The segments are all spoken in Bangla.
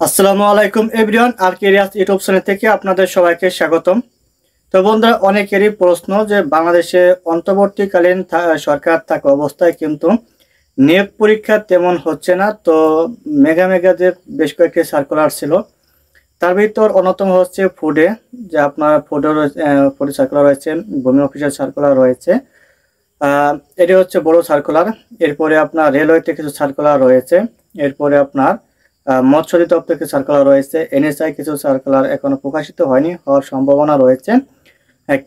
আসসালামু আলাইকুম এভরিওয়ান, আর কেরিয়াস ইউটিউব চ্যানেল থেকে আপনাদের সবাইকে স্বাগতম। তো বন্ধুরা, অনেকেরই প্রশ্ন যে বাংলাদেশে অন্তর্বর্তীকালীন সরকার থাকা অবস্থায় কিন্তু নিয়োগ পরীক্ষা তেমন হচ্ছে না। তো মেগা মেগা যে বেশ কয়েকটি সার্কুলার ছিল, তার ভিতর অন্যতম হচ্ছে ফুডে, যে আপনার ফুডে সার্কুলার রয়েছে, ভূমি অফিসের সার্কুলার রয়েছে। এটি হচ্ছে বড় সার্কুলার। এরপরে আপনার রেলওয়েতে কিছু সার্কুলার রয়েছে। এরপরে আপনার মৎস্য অধিদপ্তর কিছু সার্কুলার রয়েছে। এনএসআই কিছু সার্কুলার এখনো প্রকাশিত হয়নি, হওয়ার সম্ভাবনা রয়েছে।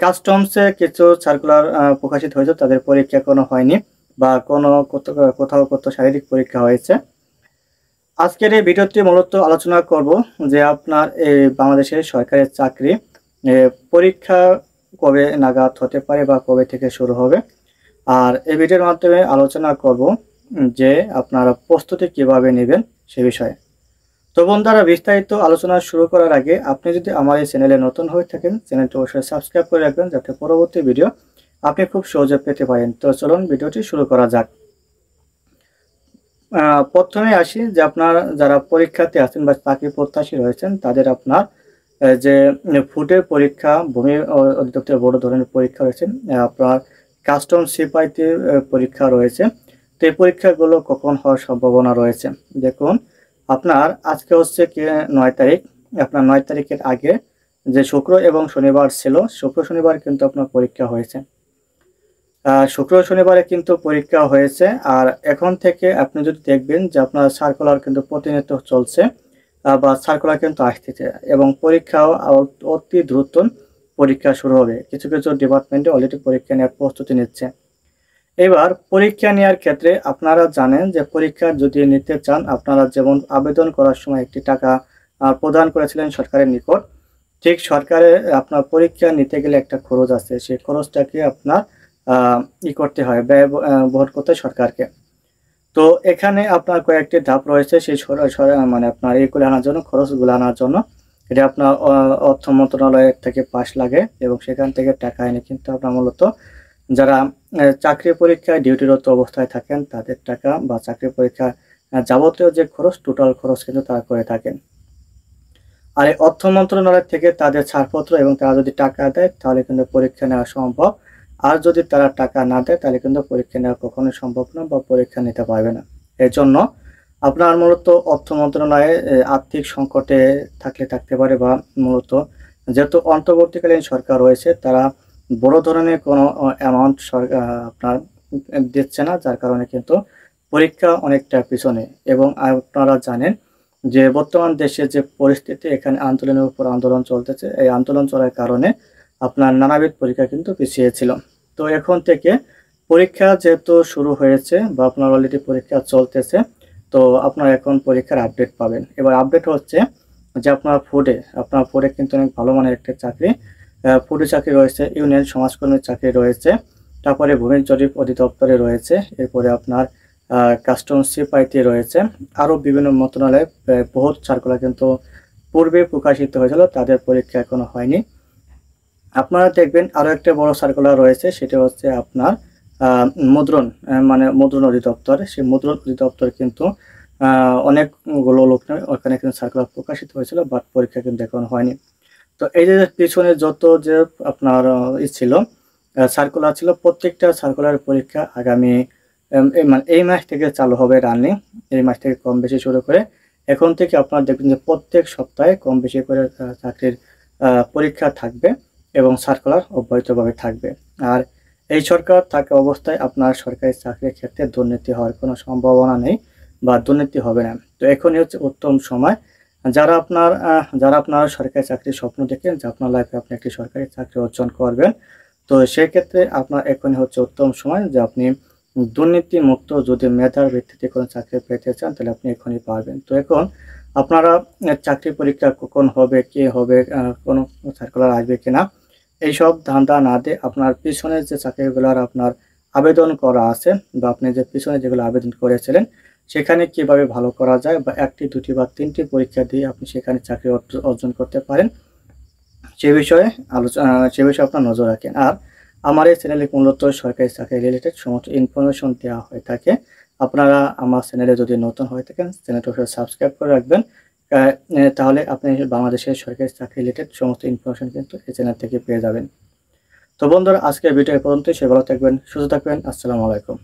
কাস্টমসে কিছু সার্কুলার প্রকাশিত হয়েছে, তাদের পরীক্ষা এখনো হয়নি বা কোথাও কোথাও শারীরিক পরীক্ষা হয়েছে। আজকের এই ভিডিওটি মূলত আলোচনা করব যে আপনার এই বাংলাদেশের সরকারি চাকরি পরীক্ষা কবে নাগাদ হতে পারে বা কবে থেকে শুরু হবে। আর এই ভিডিওর মাধ্যমে আলোচনা করব যে আপনারা প্রস্তুতি কিভাবে নেবেন সে বিষয়ে। তো বন্ধুরা, বিস্তারিত আলোচনা শুরু করার আগে আপনি যদি আমার এই চ্যানেলে নতুন হয়ে থাকেন, চ্যানেলটি অবশ্যই সাবস্ক্রাইব করে রাখবেন যাতে পরবর্তী ভিডিও আপনি খুব সহজে পেতে পারেন। তো চলুন ভিডিওটি শুরু করা যাক। প্রথমে আসি যে আপনার যারা পরীক্ষাতে আছেন বা চাকরি প্রত্যাশী রয়েছেন, তাদের আপনার যে ফুডের পরীক্ষা, ভূমি অধিদপ্তরের বড় ধরনের পরীক্ষা রয়েছে, আপনার কাস্টম সিপাইতে পরীক্ষা রয়েছে। তো এই পরীক্ষাগুলো কখন হওয়ার সম্ভাবনা রয়েছে? দেখুন, আপনার আজকে হচ্ছে কি 9 তারিখ। আপনার 9 তারিখের আগে যে শুক্র এবং শনিবার ছিল, শুক্র শনিবার কিন্তু আপনার পরীক্ষা হয়েছে। শুক্র শনিবারে কিন্তু পরীক্ষা হয়েছে। আর এখন থেকে আপনি যদি দেখবেন যে আপনার সার্কুলার কিন্তু প্রতিনিয়ত চলছে বা সার্কুলার কিন্তু আসতেছে, এবং পরীক্ষাও অতি দ্রুত পরীক্ষা শুরু হবে। কিছু কিছু ডিপার্টমেন্টে অলরেডি পরীক্ষা নেওয়ার প্রস্তুতি নিচ্ছে। এবার পরীক্ষা নেওয়ার ক্ষেত্রে আপনারা জানেন যে পরীক্ষা যদি নিতে চান, আপনারা যেমন আবেদন করার সময় একটি টাকা প্রদান করেছিলেন সরকারের নিকট, ঠিক সরকারের আপনার পরীক্ষা নিতে গেলে একটা খরচ আছে। সেই খরচটাকে আপনার করতে হয়, ব্যয় বহন করতে হয় সরকারকে। তো এখানে আপনার কয়েকটি ধাপ রয়েছে সেই মানে আপনার এগুলো আনার জন্য, খরচগুলো আনার জন্য। এটা আপনার অর্থ মন্ত্রণালয়ের থেকে পাস লাগে, এবং সেখান থেকে টাকা এনে কিন্তু আপনার মূলত যারা চাকরি পরীক্ষায় ডিউটিরত অবস্থায় থাকেন তাদের টাকা, বা চাকরি পরীক্ষা যাবতীয় যে খরচ, টোটাল খরচ কিন্তু তারা করে থাকেন। আর এই অর্থ মন্ত্রণালয় থেকে তাদের ছাড়পত্র এবং তারা যদি টাকা দেয় তাহলে কিন্তু পরীক্ষা নেওয়া সম্ভব। আর যদি তারা টাকা না দেয় তাহলে কিন্তু পরীক্ষা নেওয়া কখনোই সম্ভব না, বা পরীক্ষা নিতে পারবে না। এর জন্য আপনার মূলত অর্থ মন্ত্রণালয়ে আর্থিক সংকটে থাকতে পারে, বা মূলত যেহেতু অন্তর্বর্তীকালীন সরকার রয়েছে, তারা বড় ধরনের কোনো অ্যামাউন্ট আপনার দিচ্ছে না, যার কারণে কিন্তু পরীক্ষা অনেকটা পিছনে। এবং আপনারা জানেন যে বর্তমান দেশের যে পরিস্থিতি, এখানে আন্দোলনের উপর আন্দোলন চলতেছে। এই আন্দোলন চলার কারণে আপনার নানাবিধ পরীক্ষা কিন্তু পিছিয়ে ছিল। তো এখন থেকে পরীক্ষা যেহেতু শুরু হয়েছে, বা আপনার অলরেডি পরীক্ষা চলতেছে, তো আপনার এখন পরীক্ষার আপডেট পাবেন। এবার আপডেট হচ্ছে যে আপনার ফুডে কিন্তু অনেক ভালো মানের একটা চাকরি, ফুডে চাকরি রয়েছে, ইউনিয়ন সমাজকর্মীর চাকরি রয়েছে, তারপরে ভূমি জরিপ অধিদপ্তরে রয়েছে, এরপরে আপনার কাস্টমস সিপাইতে রয়েছে, আরও বিভিন্ন মন্ত্রণালয়ে বহুত সার্কুলার কিন্তু পূর্বে প্রকাশিত হয়েছিল, তাদের পরীক্ষা এখনো হয়নি। আপনারা দেখবেন আরও একটা বড় সার্কুলার রয়েছে, সেটা হচ্ছে আপনার মুদ্রণ, মানে মুদ্রণ অধিদপ্তর। সেই মুদ্রণ অধিদপ্তর কিন্তু অনেকগুলো লোক ওখানে কিন্তু সার্কুলার প্রকাশিত হয়েছিল, বাট পরীক্ষা কিন্তু এখনো হয়নি। তো এই যে পিছনে যত যে আপনার ছিল, সার্কুলার ছিল, প্রত্যেকটা সার্কুলার পরীক্ষা আগামী মানে এই মাস থেকে চালু হবে রানিং। এই মাস থেকে কম বেশি শুরু করে এখন থেকে আপনার দেখবেন যে প্রত্যেক সপ্তাহে কম বেশি করে চাকরির পরীক্ষা থাকবে, এবং সার্কুলার অব্যাহতভাবে থাকবে। আর এই সরকার থাকা অবস্থায় আপনার সরকারি চাকরির ক্ষেত্রে দুর্নীতি হওয়ার কোনো সম্ভাবনা নেই, বা দুর্নীতি হবে না। তো এখনই হচ্ছে উত্তম সময়, যারা আপনার সরকারি চাকরির স্বপ্ন দেখেন যে আপনার লাইফে আপনি একটি সরকারি চাকরি অর্জন করবেন, তো সেক্ষেত্রে আপনার এখনই হচ্ছে উত্তম সময় যে আপনি দুর্নীতি মুক্ত যদি মেধার ভিত্তিতে কোনো চাকরি পেতে চান, তাহলে আপনি এখনই পারবেন। তো এখন আপনারা চাকরি পরীক্ষা কখন হবে, কে হবে, কোনো সার্কুলার আসবে কিনা, এইসব ধান্দা না দিয়ে আপনার পিছনে যে চাকরিগুলোর আপনার আবেদন করা আছে, বা আপনি যে পিছনে যেগুলো আবেদন করেছিলেন সেখানে কিভাবে ভালো করা যায়, বা একটি, দুটি বা তিনটি পরীক্ষা দিয়ে আপনি সেখানে চাকরি অর্জন করতে পারেন, সে বিষয়ে আপনার নজর রাখেন। আর আমার এই চ্যানেলে মূলত সরকারি চাকরি রিলেটেড সমস্ত ইনফরমেশন দেওয়া হয়ে থাকে। আপনারা আমার চ্যানেলে যদি নতুন হয়ে থাকেন, চ্যানেলটা সাবস্ক্রাইব করে রাখবেন, তাহলে আপনি বাংলাদেশের সরকারি চাকরি রিলেটেড সমস্ত ইনফরমেশন কিন্তু এই চ্যানেল থেকে পেয়ে যাবেন। তো বন্ধুরা, আজকের ভিডিও এ পর্যন্তই। সে ভালো থাকবেন, সুস্থ থাকবেন। আসসালামু আলাইকুম।